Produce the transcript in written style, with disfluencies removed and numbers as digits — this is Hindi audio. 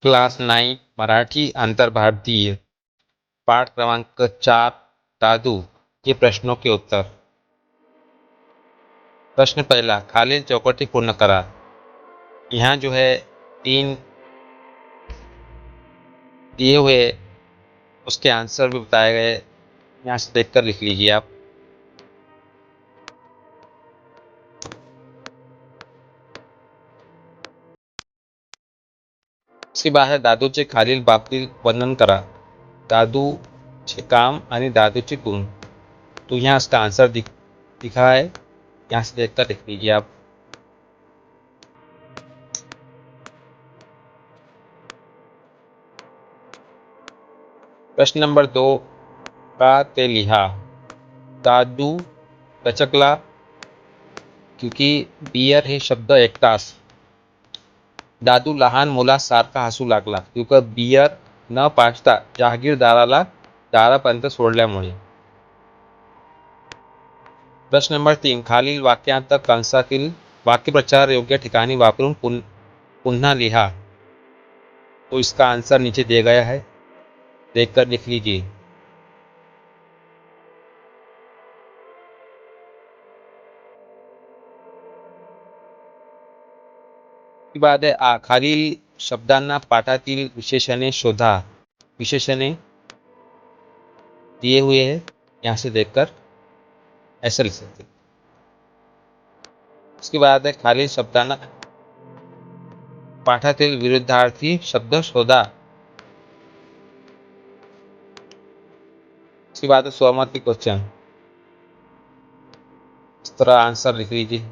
क्लास 9 मराठी आंतरभारतीय पाठ क्रमांक 4 दादू के प्रश्नों के उत्तर। प्रश्न पहला, खालील चौकटी पूर्ण करा। यहाँ जो है 3 दिए हुए उसके आंसर भी बताए गए, यहाँ से देखकर लिख लीजिए आप। इसके बाद है दादूचे खालील बाबतीत वर्णन करा। दादूचे काम आणि दादूचे गुण, तो यहाँ इसका आंसर दिखा है, यहाँ से देखकर लिख लीजिए आप। प्रश्न नंबर 2 का ते लिहा। दादू दचकला क्योंकि बियर हे शब्द ऐकताच दादू लहान मुलासारखा हसू लागला क्योंकि बियर न पाजता जहागीरदाराला दारापर्यंत सोडल्यामुळे। प्रश्न नंबर 3, खालील वाक्यांत कंसातील वाक्यप्रचार योग्य ठिकाणी वापरून पुन्हा लिहा। तो इसका आंसर नीचे दिया गया है, देखकर लिख लीजिए। की बाद है आ, खालील शब्दांना पाठातील विशेषणे शोधा। विशेषणे दिए हुए हैं, यहाँ से देखकर ऐसा लिख सकते। उसके बाद है खालील शब्दांना पाठातील विरुद्धार्थी शब्द शोधा। उसके बाद है सहमति क्वेश्चन, इस तरह आंसर लिख लीजिए।